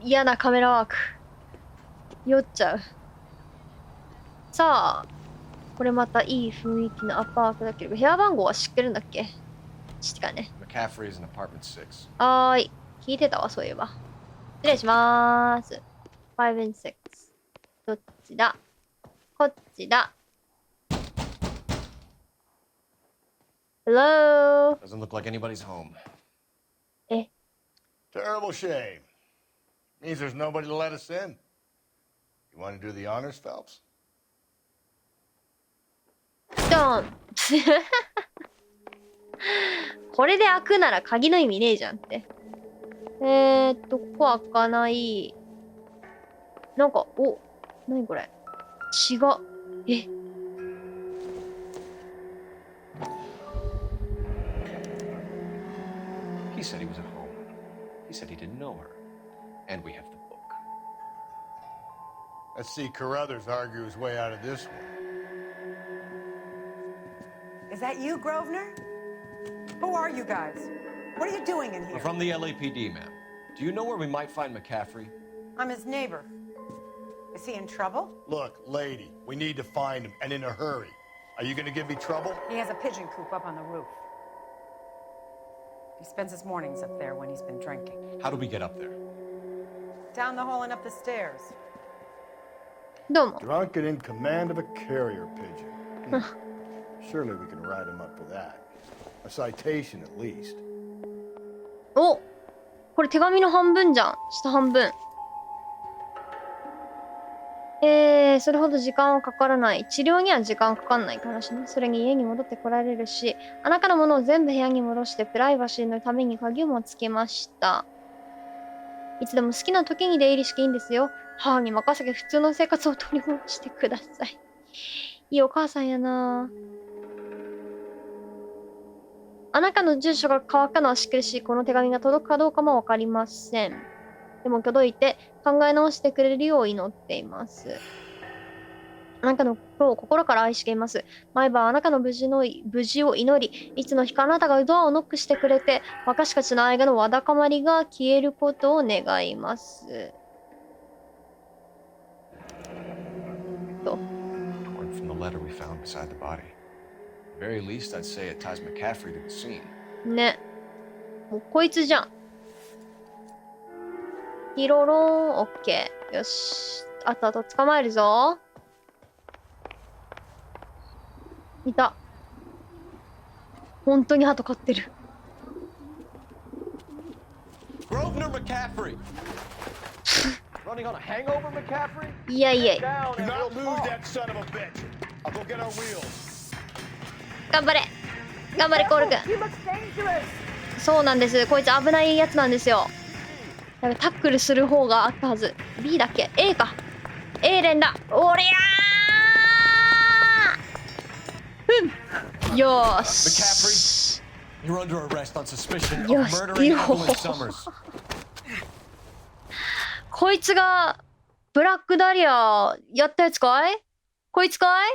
嫌なカメラワーク。酔っちゃう。さあ、これまたいい雰囲気のアパートだけど、部屋番号は知ってるんだっけ？知ってかね。はーい。聞いてたわ、そういえば。失礼しまーす。5 and 6。どっちだ？こっちだ。Hello? Doesn't look like anybody's home. え、Terrible shame. Means there's nobody to let us in. You want to do the honors, Phelps? ドーンこれで開くなら鍵の意味ねえじゃんって。ここ開かない。なんか、なにこれ。血が、え、He said he was at home. He said he didn't know her. And we have the book. Let's see Carruthers argue his way out of this one. Is that you, Grosvenor? Who are you guys? What are you doing in here? We're from the LAPD, ma'am. Do you know where we might find McCaffrey? I'm his neighbor. Is he in trouble? Look, lady, we need to find him, and in a hurry. Are you going to give me trouble? He has a pigeon coop up on the roof. He spends his mornings up there when he's been drinking. How do we get up there? Down the hall and up the stairs. どうも。 Drunk and in command of a carrier pigeon. Surely we can write him up for that. A citation at least. お、これ手紙の半分じゃん。下半分。それほど時間はかからない。治療には時間かかんないからしね。それに家に戻ってこられるし、あなたのものを全部部屋に戻してプライバシーのために鍵もつけました。いつでも好きな時に出入りしていいんですよ。母に任せて普通の生活を取り戻してください。いいお母さんやな。あなたの住所が変わったのは知ってるし、この手紙が届くかどうかもわかりません。でも届いて考え直してくれるよう祈っています。あなたのことを心から愛しています。毎晩あなたの無事を祈り、いつの日かあなたがドアをノックしてくれて、私たちの間のわだかまりが消えることを願います。と。Torn from the letter we found beside the body. At the very least, I'd say it ties McCaffrey to the scene. ね。もうこいつじゃん。ヒロロン、オッケー。よし。あとあと捕まえるぞ。いた。本当に鳩飼ってる。Grosvenor McCaffrey! Running on a hangover, McCaffrey? いやいや。 Do not lose that son of a bitch. I'll go get our wheels. 頑張れ。頑張れ、コール君。そうなんです。こいつ危ないやつなんですよ。タックルする方があったはず。B だっけ？ A か。A 連だ。おりゃー！よーし。You're under arrest on suspicion of よし、 murdering Evelyn Summers. こいつがブラックダリアやったやつかい？こいつかい？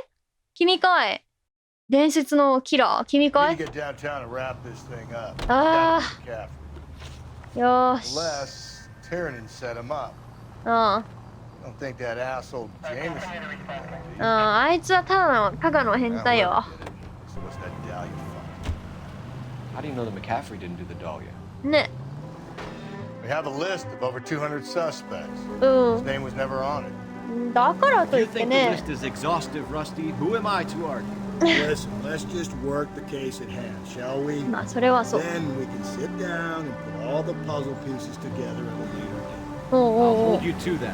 君かい？伝説のキラー君か We い？ need to get downtown and wrap this thing up. あ McCaffrey. ー、よーし。 Unless Tiernan set him up. うん。 I don't think that asshole Jameson. うん、あいつはただの変態よ。 So what's that Dahlia fund? How do you know that McCaffrey didn't do the Dahlia? ね。 We have a list of over 200 suspects. う His name was never on it. ん。だからとい You って think the ね。 list is exhaustive, Rusty? Who am I to argue? Listen, let's just work the case at hand, shall we? まあ、それはそう。 Then we can sit down and put all the puzzle pieces together at a later date. おう I'll おうおう hold you to that.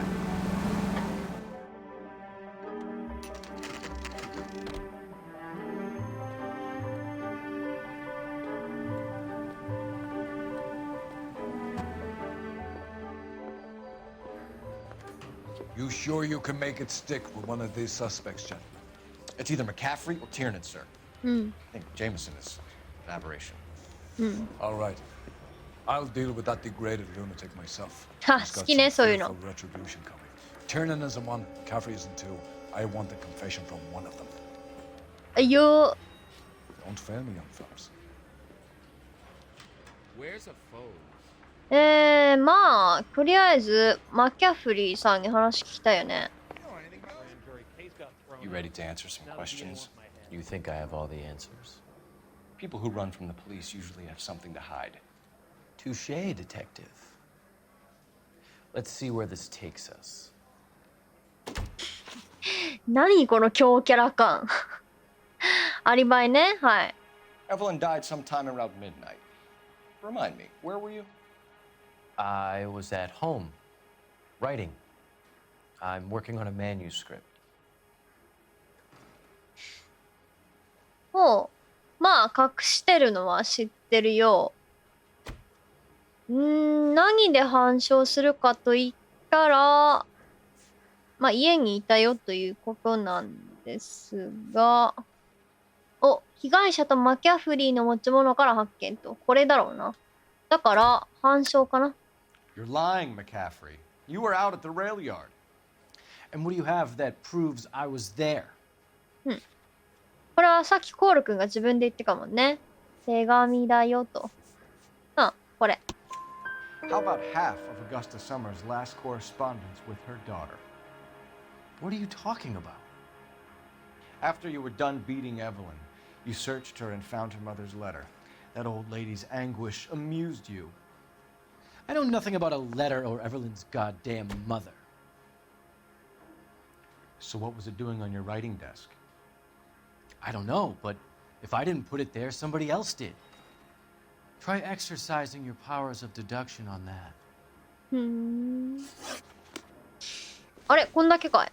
You sure you can make it stick with one of these suspects, gentlemen? It's either McCaffrey or Tiernan, sir. うん。 I think Jameson is an aberration. うん。 All right. I'll deal with that degraded lunatic myself. は、 He's 好 got きね、 some そういうの。 fearful retribution coming. Tiernan isn't one, Caffrey isn't two. I want a confession from one of them. あいよ Don't fail me, young fellas. Where's a foe? まあ、とりあえず、マキャフリーさんに話聞きたいよね。You ready to answer some questions? You think I have all the answers? People who run from the police usually have something to hide. Touché, detective. Let's see where this takes us. 何この強キャラ感。アリバイね。はい。Evelyn died sometime around midnight. Remind me, where were you? I was at home, writing. I'm working on a manuscript. もう、まあ、隠してるのは知ってるよ。何で反証するかと言ったら、まあ、家にいたよということなんですが、被害者とマキャフリーの持ち物から発見と。これだろうな。だから、反証かな。You're lying, McCaffrey. You were out at the rail yard. And what do you have that proves I was there? これはさっきコール君が自分で言ってたもんね。手紙だよと。これ。How about half of Augusta Summers' last correspondence with her daughter? What are you talking about? After you were done beating Evelyn, you searched her and found her mother's letter. That old lady's anguish amused you. I know nothing about a letter or Evelyn's goddamn mother. So what was it doing on your writing desk? I don't know, but if I didn't put it there, somebody else did. Try exercising your powers of deduction on that. あれ、こんだけかい。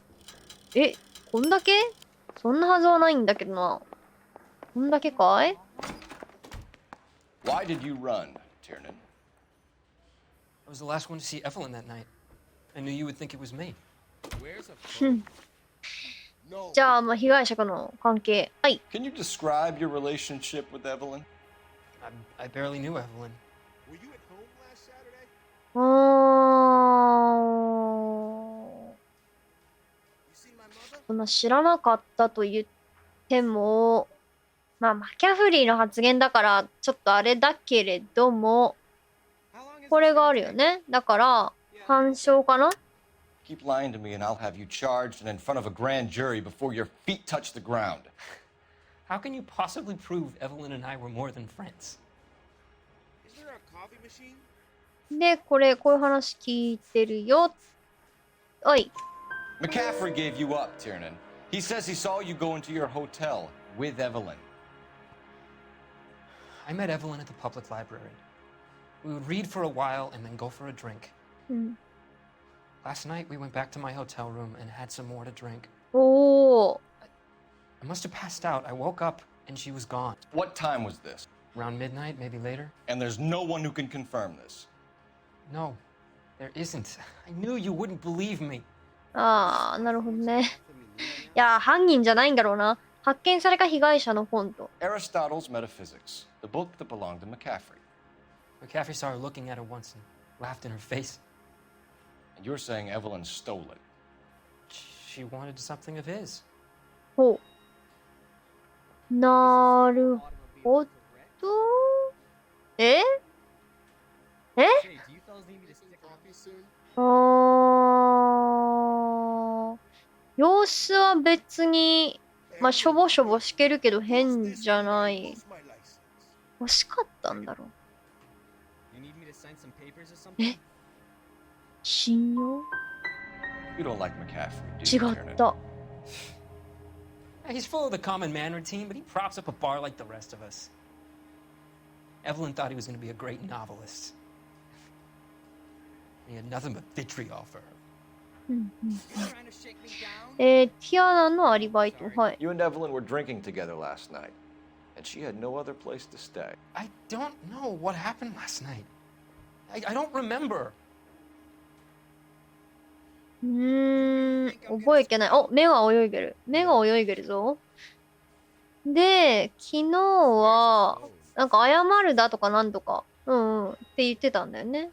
こんだけ？そんなはずはないんだけどな。こんだけかい？ Why did you run, Tiernan? I was the last one to see Evelyn that night. I knew you would think it was me. じゃあ、まあ、被害者との関係。はい。 Can you describe your relationship with Evelyn? I barely knew Evelyn. Were you at home last Saturday? うーん。 You seen my mother? そんな知らなかったと言っても、まあ、マキャフリーの発言だから、ちょっとあれだけれども、これがあるよね。だから、反証かな？ Keep lying to me and I'll have you charged and in front of a grand jury before your feet touch the ground. How can you possibly prove Evelyn and I were more than friends? Is there a coffee machine? で、こういう話聞いてるよ。おい。 McCaffrey gave you up, Tiernan. He says he saw you go into your hotel with Evelyn. I met Evelyn at the public library. We would read for a while and then go for a drink. Last night, we went back to my hotel room and had some more to drink. おー。 I must have passed out. I woke up and she was gone. What time was this? Around midnight, maybe later? And there's no one who can confirm this. No, there isn't. I knew you wouldn't believe me. あー、なるほどね。いや、犯人じゃないんだろうな。発見された被害者の本と。Aristotle's Metaphysics, the book that belonged to McCaffrey. McCaffrey saw her looking at it once and laughed in her face. And you're saying Evelyn stole it. She wanted something of his. ほう。なるほど。えあー。様子は別に、まあ、しょぼしょぼしてるけど変じゃない。欲しかったんだろう。信用 You don't like McCaffrey, do 違 you, っ Tiernan? た。 He's full of the common man routine, but he props up a bar like the rest of us. Evelyn thought he was going to be a great novelist. He had nothing but vitriol for her. ティアナのアリバイと。はい。 You and Evelyn were drinking together last night, and she had no other place to stay. I don't know what happened last night. I don't remember. 覚えてない。お、目が泳いでる。目が泳いでるぞ。で、昨日は、なんか謝るだとかなんとか、って言ってたんだよね。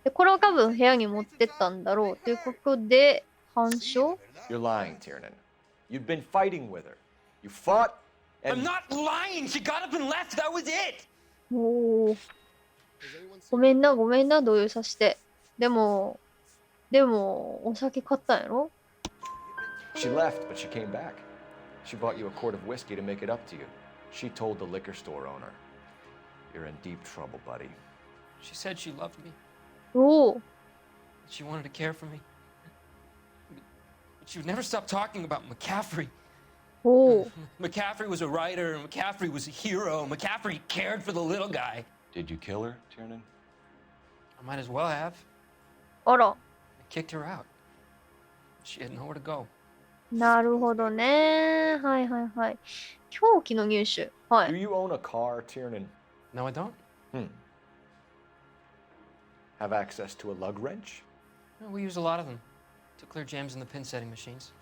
で、これを多分部屋に持ってったんだろうということで、反証 You're lying, Tiernan. You'd been fighting with her. You fought, I'm and not lying. She got up and left. That was it. おー。ごめんな、ごめんな、動揺させて。でも、お酒買ったんやろ？ She left, but she came back. She bought you a quart of whiskey to make it up to you. She told the liquor store owner. You're in deep trouble, buddy. She said she loved me. おお。 She wanted to care for me. But she would never stop talking about McCaffrey. おお。 McCaffrey was a writer. McCaffrey was a hero. McCaffrey cared for the little guy. Did you kill her, Tiernan? I might as well have. あら。 I kicked her out. She had nowhere to go. なるほどね。はいはいはい。凶器の入手。は Do い。 you own a car, Tiernan? No, I don't. Have access to a lug wrench? No, we use a lot of them to clear jams in the pin setting machines.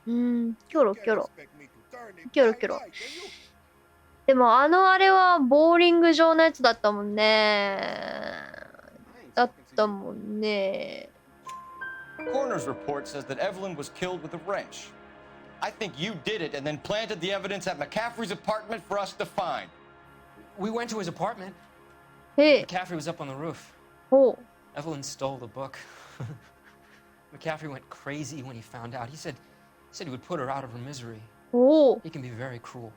キョロキョロ。キョロキョロ。でもあれはボーリング場のやつだったもんね。だったもんね。 Coroner's report says that Evelyn was killed with a wrench. I think you did it and then planted the evidence at McCaffrey's apartment for us to find. We went to his apartment. へえ。 McCaffrey was up on the roof. ほう。 Evelyn stole the book. McCaffrey went crazy when he found out. He said he would put her out of her misery. おお。 He can be very cruel.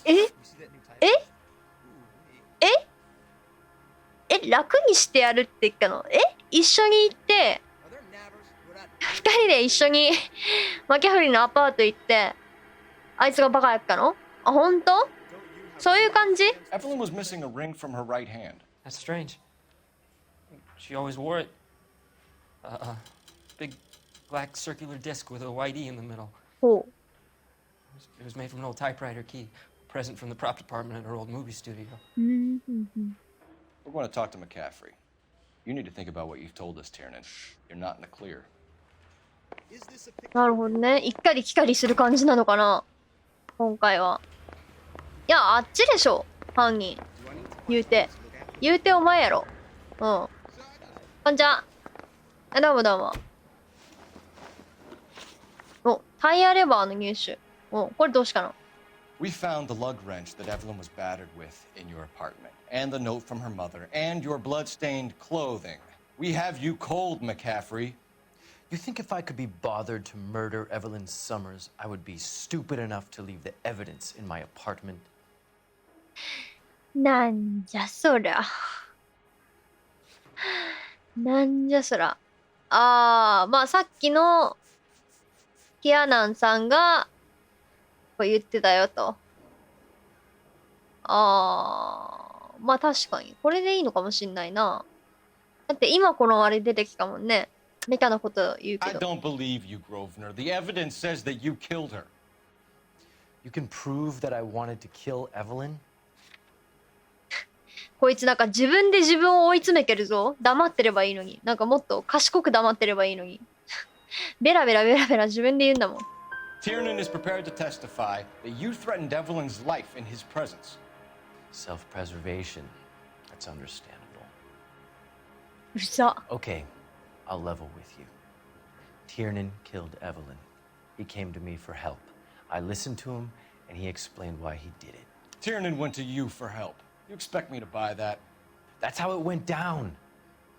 え楽にしてやるって言ったの？一緒に行って、二人で一緒にマキャフリーのアパート行って、あいつがバカやったの？あ、本当？そういう感じ？ Evelyn was missing a ring from her right hand. That's strange. She always wore it. A big black circular disc with a white E in the middle. ほう。 It was made from an old typewriter key, a present from the prop department at her old movie studio. We're going to talk to McCaffrey. You need to think about what you've told us, Tiernan. You're not in the clear. なるほどね。行ったり来たりする感じなのかな今回は。いや、あっちでしょ。犯人。言うてお前やろ。うん。こんちは。どうもどうも。お、タイヤレバーの入手。お、これどうしたの？ We found the lug wrench that Evelyn was battered with in your apartment, and the note from her mother, and your blood-stained clothing. We have you cold, McCaffrey. You think if I could be bothered to murder Evelyn Summers, I would be stupid enough to leave the evidence in my apartment? なんじゃそら。なんじゃそら。まあさっきのキアナンさんがこう言ってたよと。まあ確かに。これでいいのかもしんないな。だって今このあれ出てきたもんね。みたいなこと言うけ I ど。 don't believe you, Grosvenor. The evidence says that you killed her. You can prove that I wanted to kill Evelyn? こいつなんか自分で自分を追い詰めてるぞ。黙ってればいいのに。なんかもっと賢く黙ってればいいのに。ベラベラベラベラ自分で言うんだもん。Tiernan is prepared to testify that you threatened Evelyn's life in his presence. Self-preservation. That's understandable. うるさ。 Okay, I'll level with you. Tiernan killed Evelyn. He came to me for help. I listened to him, and he explained why he did it. Tiernan went to you for help. You expect me to buy that? That's how it went down.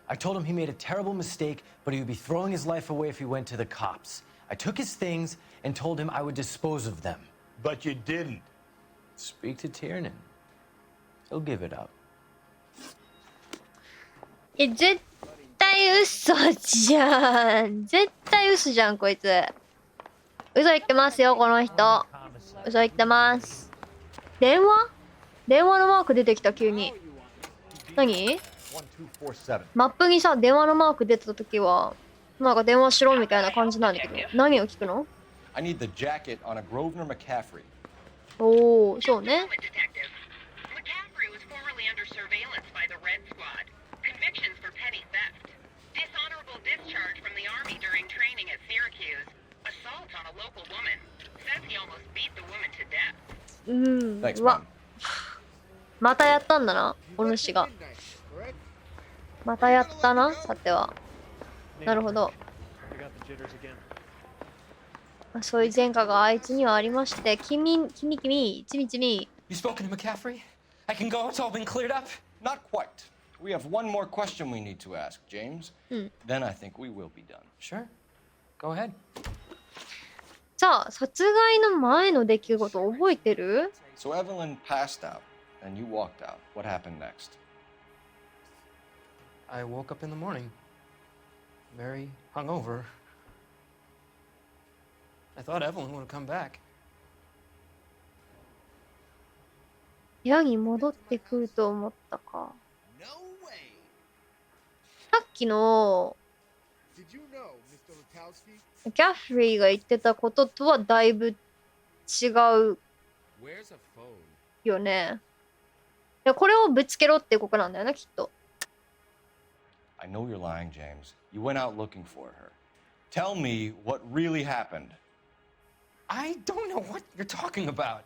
I told him he made a terrible mistake, but he would be throwing his life away if he went to the cops. I took his things and told him I would dispose of them. But you didn't. Speak to Tiernan. He'll give it up. 絶対嘘じゃん。絶対嘘じゃん、こいつ。嘘言ってますよ、この人。嘘言ってます。電話のマーク出てきた、急に。何？マップにさ、電話のマーク出てたときは、なんか電話しろみたいな感じなんだけど、何を聞くの？ I need the jacket on a Grosvenor McCaffrey. おー、そうね。McCaffrey was formerly under surveillance by the Red Squad. Convictions for petty theft. Dishonorable discharge from the Army during training at Syracuse. Assault on a local woman. Says he almost beat the woman to death. Thanks, うわ Mom.。またやったんだな、お主が。またやったな、さては。なるほど。そういう前科があいつにはありまして、君、ちみちみ。 You spoken to McCaffrey? I can go? It's all been cleared up? Not quite. We have one more question we need to ask, James. Then I think we will be done. Sure. Go ahead. さあ、殺害の前の出来事覚えてる？ So Evelyn passed out, and you walked out. What happened next? I woke up in the morning, very hungover. I thought Evelyn would have come back. 部屋に戻ってくると思ったか。さっきのキャフリーが言ってたこととはだいぶ違うよね。いや、これをぶつけろってことなんだよね、きっと。I know you're lying, James. You went out looking for her. Tell me what really happened. I don't know what you're talking about.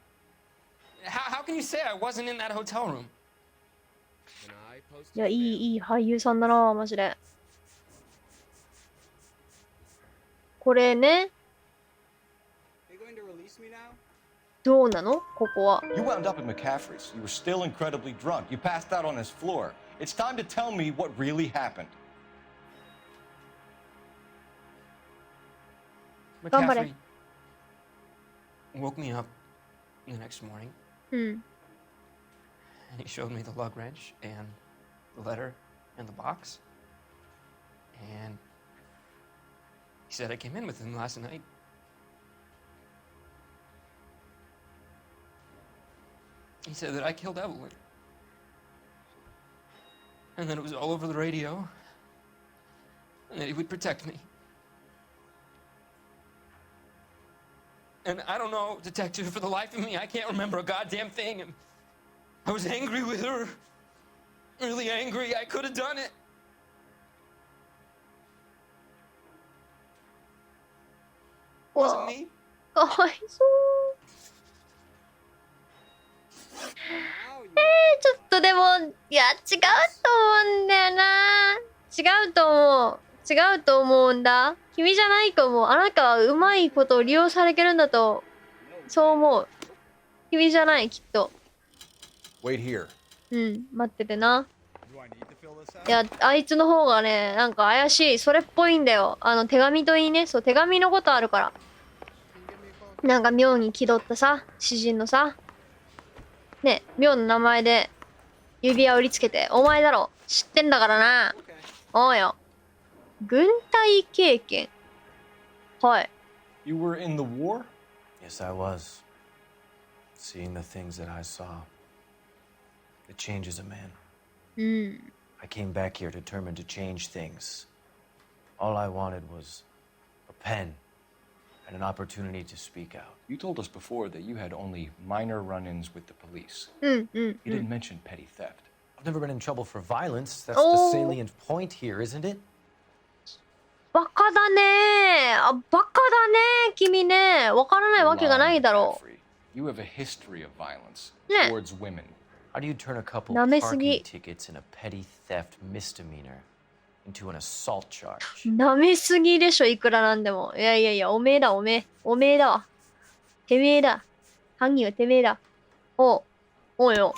How can you say I wasn't in that hotel room? いや、いい俳優さんだな、マジで。これね。どうなのここは。You wound up at McCaffrey's. You were still incredibly drunk. You passed out on his floor. It's time to tell me what really happened. McCaffrey woke me up the next morning. And he showed me the lug wrench and the letter and the box. And he said I came in with him last night. He said that I killed Evelyn. And that it was all over the radio. And that he would protect me. And I don't know, detective, for the life of me, I can't remember a goddamn thing. And I was angry with her. Really angry. I could have done it. Wasn't me. かわいそう。ちょっとでも、いや、違うと思うんだよな。違うと思うんだ。君じゃないと思う。あなたはうまいことを利用されてるんだと、そう思う。君じゃない、きっと。Wait here. 待っててな。いや、あいつの方がね、なんか怪しい。それっぽいんだよ。手紙といいね。そう、手紙のことあるから。なんか妙に気取ったさ、詩人のさ。ね、妙な名前で指輪売りつけて、お前だろ。知ってんだからな。おうよ。軍隊経験。はい。You were in the war? Yes, I was. Seeing the things that I saw. It changes a man. I came back here determined to change things. All I wanted was a pen and an opportunity to speak out. You told us before that you had only minor run-ins with the police. You didn't mention petty theft. I've never been in trouble for violence. That's the salient point here, isn't it? バカだねー。バカだねー、君ね。わからないわけがないだろう。You have a history of violence towards women. How do you turn a couple 舐めすぎ。 parking tickets and a petty theft misdemeanor into an assault charge? 舐めすぎでしょ、いくらなんでも。いや、おめえだわ。てめえだ。犯人はてめえだ。おうよ。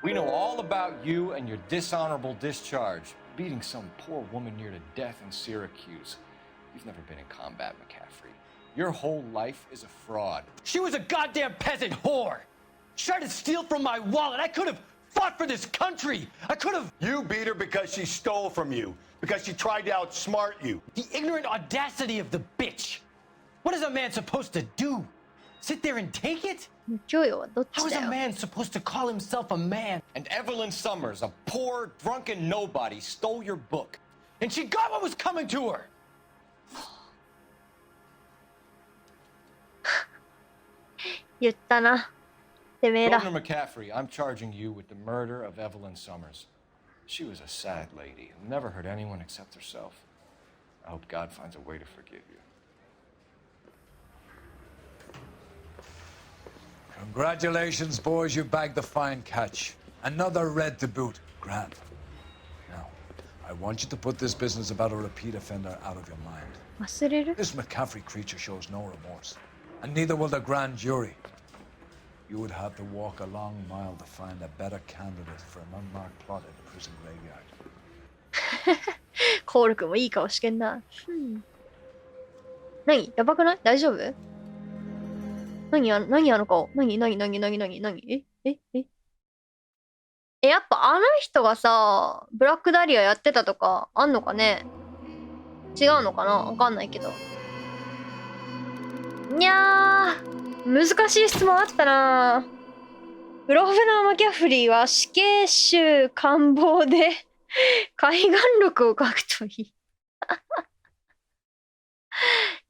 We know all about you and your dishonorable discharge, beating some poor woman near to death in Syracuse. You've never been in combat, McCaffrey. Your whole life is a fraud. She was a goddamn peasant whore. She tried to steal from my wallet. I could have fought for this country. I could have. You beat her because she stole from you, because she tried to outsmart you. The ignorant audacity of the bitch. What is a man supposed to do? Sit there and take it? How is a man supposed to call himself a man? And Evelyn Summers, a poor, drunken nobody, stole your book. And she got what was coming to her. 言ったな。てめえだ。 Governor McCaffrey, I'm charging you with the murder of Evelyn Summers. She was a sad lady who never hurt anyone except herself. I hope God finds a way to forgive you. Congratulations, boys. You bagged the fine catch. Another red to boot. Grand. Now, I want you to put this business about a repeat offender out of your mind. 忘れる？ This McCaffrey creature shows no remorse. And neither will the grand jury. You would have to walk a long mile to find a better candidate for an unmarked plot in a prison graveyard. コール君もいい顔してんな。何やばくない大丈夫何あの顔何やっぱあの人がさ、ブラックダリアやってたとかあんのかね違うのかなわかんないけど。いやー、難しい質問あったな。グローブナー・マキャフリーは死刑囚官房で海岸録を書くといい。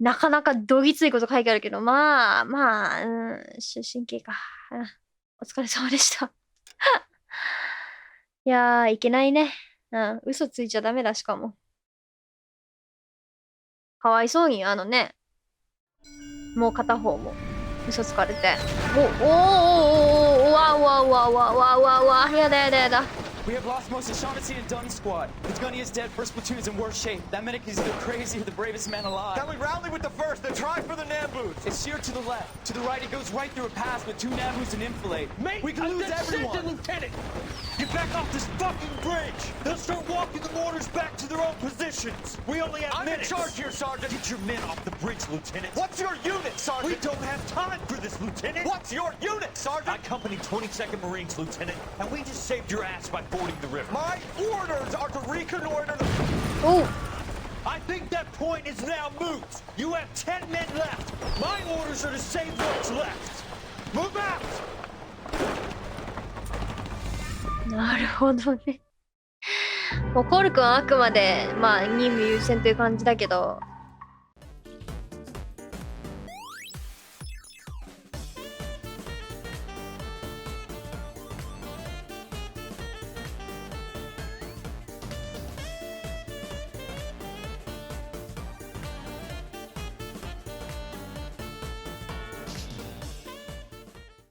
なかなかどぎついこと書いてあるけど、まあ、終身刑か。お疲れ様でした。いやー、いけないね。嘘ついちゃダメだ、しかも。かわいそうに、もう片方も嘘つかれて。やだ。We have lost most of Shaughnessy and Dunn's squad. His gunny is dead, first platoon is in worse shape. That medic is either crazy or the bravest man alive. Can we rally with the first and try for the Nambus? It's sheer to the left. To the right, it goes right through a pass with 2 Nambus and Infilade. Mate, we can lose everyone. Lieutenant! Get back off this fucking bridge! They'll start walking the mortars back to their own positions. We only have minutes. I'm in charge here, Sergeant. Get your men off the bridge, Lieutenant. What's your unit, Sergeant? We don't have time for this, Lieutenant. What's your unit, Sergeant? I company 22nd Marines, Lieutenant, and we just saved your ass by fording the river. My orders are to reconnoiter the... Oh! I think that point is now moot. You have 10 men left. My orders are to save what's left. Move out! なるほどね。もうコール君はあくまで、任務優先という感じだけど、